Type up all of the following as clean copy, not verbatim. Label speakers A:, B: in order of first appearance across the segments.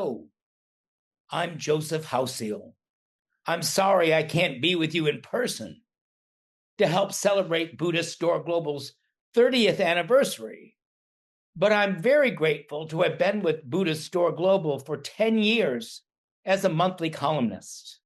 A: Hello, I'm Joseph Houseal. I'm sorry I can't be with you in person to help celebrate Buddhistdoor Global's 30th anniversary, but I'm very grateful to have been with Buddhistdoor Global for 10 years as a monthly columnist.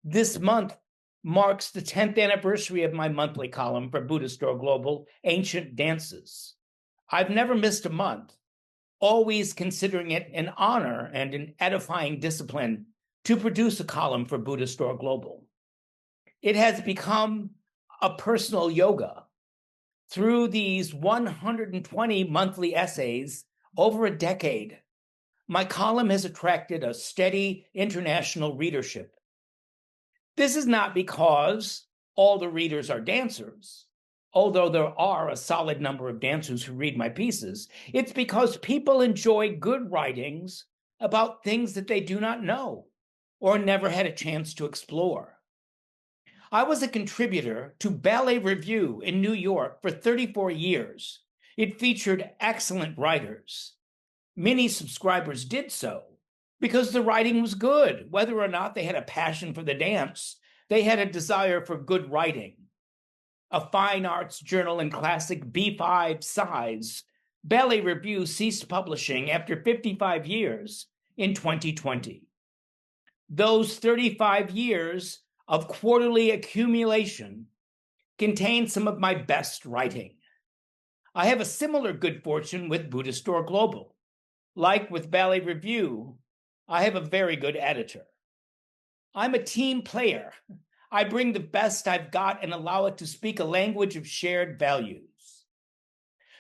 A: This month marks the 10th anniversary of my monthly column for Buddhistdoor Global, Ancient Dances. I've never missed a month, always considering it an honor and an edifying discipline to produce a column for Buddhistdoor Global. It has become a personal yoga. Through these 120 monthly essays over a decade, my column has attracted a steady international readership. This is not because all the readers are dancers, although there are a solid number of dancers who read my pieces. It's because people enjoy good writings about things that they do not know or never had a chance to explore. I was a contributor to Ballet Review in New York for 34 years. It featured excellent writers. Many subscribers did so because the writing was good. Whether or not they had a passion for the dance, they had a desire for good writing. A fine arts journal in classic B5 size, Ballet Review ceased publishing after 55 years in 2020. Those 35 years of quarterly accumulation contain some of my best writing. I have a similar good fortune with Buddhistdoor Global. Like with Ballet Review, I have a very good editor. I'm a team player. I bring the best I've got and allow it to speak a language of shared values.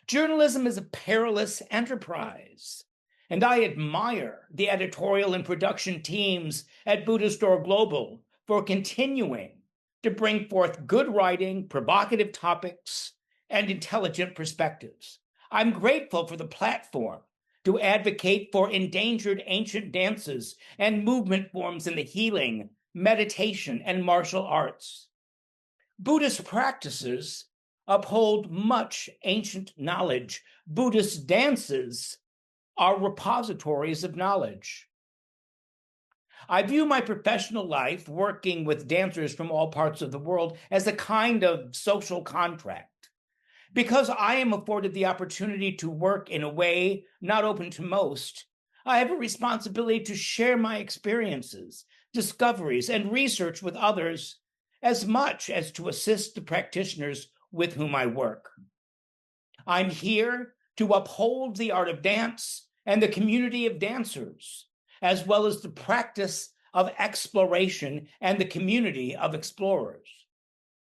A: Journalism is a perilous enterprise, and I admire the editorial and production teams at Buddhistdoor Global for continuing to bring forth good writing, provocative topics, and intelligent perspectives. I'm grateful for the platform to advocate for endangered ancient dances and movement forms in the healing, meditation, and martial arts. Buddhist practices uphold much ancient knowledge. Buddhist dances are repositories of knowledge. I view my professional life working with dancers from all parts of the world as a kind of social contract. Because I am afforded the opportunity to work in a way not open to most, I have a responsibility to share my experiences, discoveries, and research with others as much as to assist the practitioners with whom I work. I'm here to uphold the art of dance and the community of dancers, as well as the practice of exploration and the community of explorers.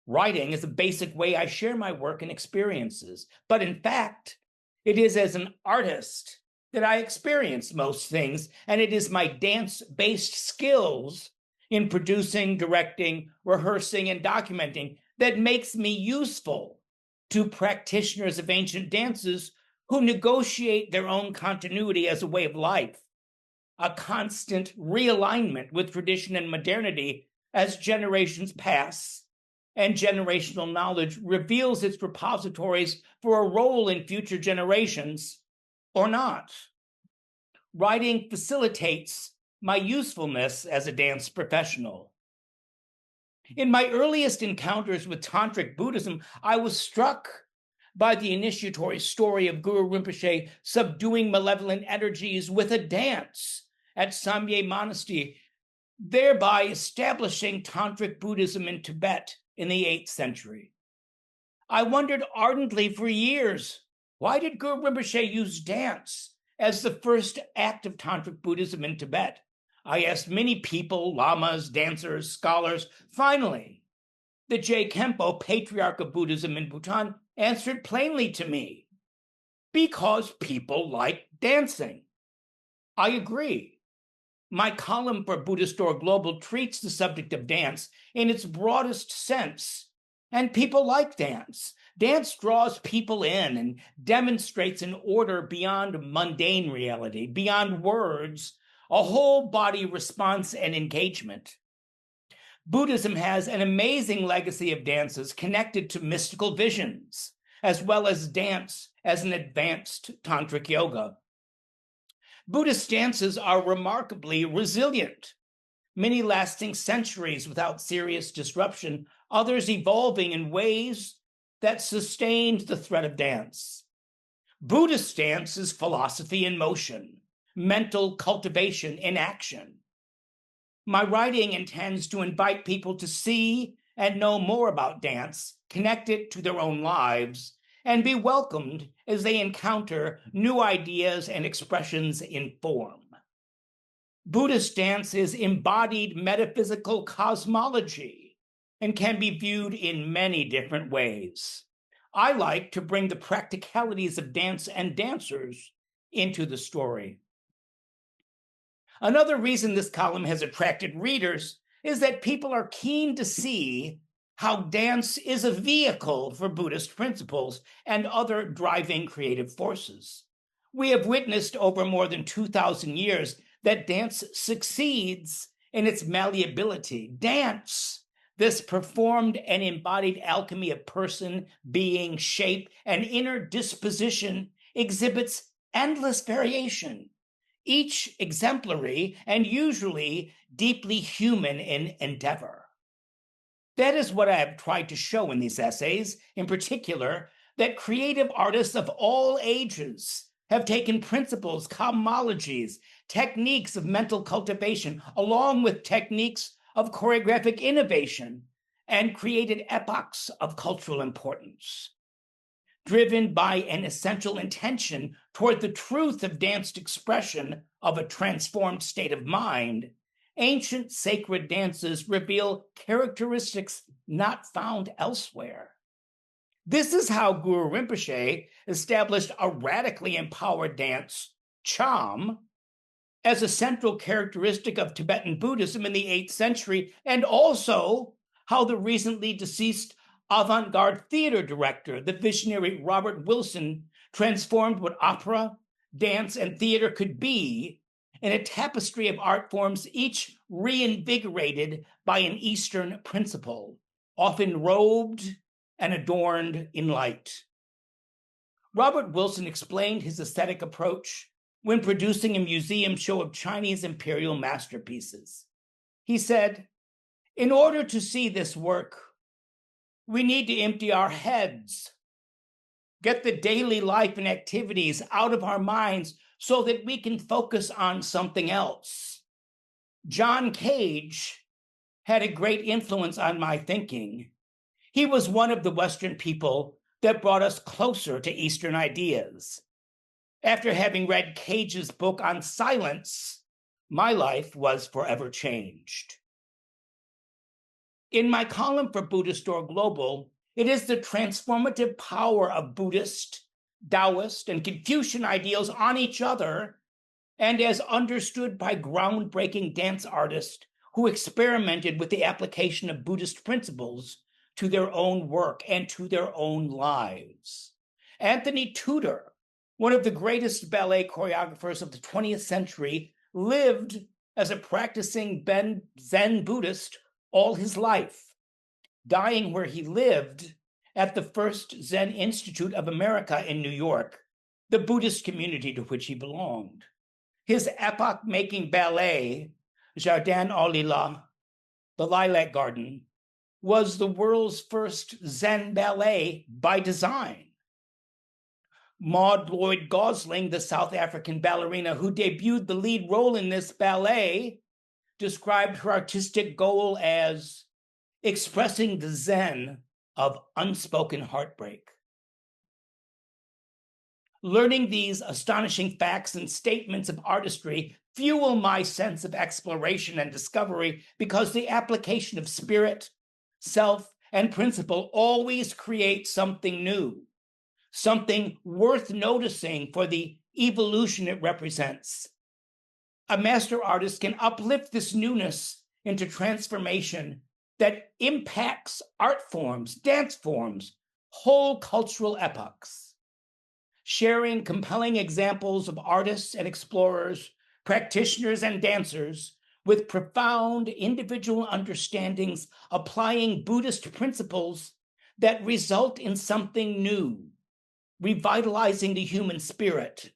A: Writing is a basic way I share my work and experiences, but in fact, it is as an artist that I experience most things, and it is my dance-based skills in producing, directing, rehearsing, and documenting that makes me useful to practitioners of ancient dances who negotiate their own continuity as a way of life, a constant realignment with tradition and modernity as generations pass and generational knowledge reveals its repositories for a role in future generations or not. Writing facilitates my usefulness as a dance professional. In my earliest encounters with Tantric Buddhism, I was struck by the initiatory story of Guru Rinpoche subduing malevolent energies with a dance at Samye Monastery, thereby establishing Tantric Buddhism in Tibet in the 8th century. I wondered ardently for years, why did Guru Rinpoche use dance as the first act of Tantric Buddhism in Tibet? I asked many people, lamas, dancers, scholars. Finally, the Je Khenpo, patriarch of Buddhism in Bhutan, answered plainly to me, because people like dancing. I agree. My column for Buddhistdoor Global treats the subject of dance in its broadest sense, and people like dance. Dance draws people in and demonstrates an order beyond mundane reality, beyond words, a whole body response and engagement. Buddhism has an amazing legacy of dances connected to mystical visions, as well as dance as an advanced tantric yoga. Buddhist dances are remarkably resilient, many lasting centuries without serious disruption, others evolving in ways that sustained the thread of dance. Buddhist dance is philosophy in motion, mental cultivation in action. My writing intends to invite people to see and know more about dance, connect it to their own lives, and be welcomed as they encounter new ideas and expressions in form. Buddhist dance is embodied metaphysical cosmology and can be viewed in many different ways. I like to bring the practicalities of dance and dancers into the story. Another reason this column has attracted readers is that people are keen to see how dance is a vehicle for Buddhist principles and other driving creative forces. We have witnessed over more than 2,000 years that dance succeeds in its malleability. Dance, this performed and embodied alchemy of person, being, shape, and inner disposition, exhibits endless variation, each exemplary and usually deeply human in endeavor. That is what I have tried to show in these essays, in particular, that creative artists of all ages have taken principles, cosmologies, techniques of mental cultivation, along with techniques of choreographic innovation, and created epochs of cultural importance. Driven by an essential intention toward the truth of danced expression of a transformed state of mind, ancient sacred dances reveal characteristics not found elsewhere. This is how Guru Rinpoche established a radically empowered dance, Cham, as a central characteristic of Tibetan Buddhism in the 8th century, and also how the recently deceased avant-garde theater director, the visionary Robert Wilson, transformed what opera, dance, and theater could be in a tapestry of art forms, each reinvigorated by an Eastern principle, often robed and adorned in light. Robert Wilson explained his aesthetic approach when producing a museum show of Chinese imperial masterpieces. He said, "In order to see this work, we need to empty our heads, get the daily life and activities out of our minds so that we can focus on something else." John Cage had a great influence on my thinking. He was one of the Western people that brought us closer to Eastern ideas. After having read Cage's book on silence, my life was forever changed. In my column for Buddhistdoor Global, it is the transformative power of Buddhist, Taoist, and Confucian ideals on each other, and as understood by groundbreaking dance artists who experimented with the application of Buddhist principles to their own work and to their own lives. Anthony Tudor, one of the greatest ballet choreographers of the 20th century, lived as a practicing Zen Buddhist all his life, dying where he lived at the First Zen Institute of America in New York, the Buddhist community to which he belonged. His epoch-making ballet, Jardin aux Lilas, the Lilac Garden, was the world's first Zen ballet by design. Maud Lloyd Gosling, the South African ballerina who debuted the lead role in this ballet, described her artistic goal as expressing the Zen of unspoken heartbreak. Learning these astonishing facts and statements of artistry fuel my sense of exploration and discovery because the application of spirit, self, and principle always creates something new, something worth noticing for the evolution it represents. A master artist can uplift this newness into transformation that impacts art forms, dance forms, whole cultural epochs. Sharing compelling examples of artists and explorers, practitioners and dancers with profound individual understandings applying Buddhist principles that result in something new, revitalizing the human spirit,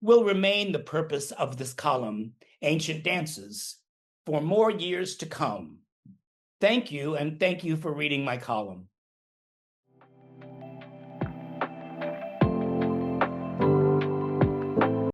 A: will remain the purpose of this column, Ancient Dances, for more years to come. Thank you, and thank you for reading my column.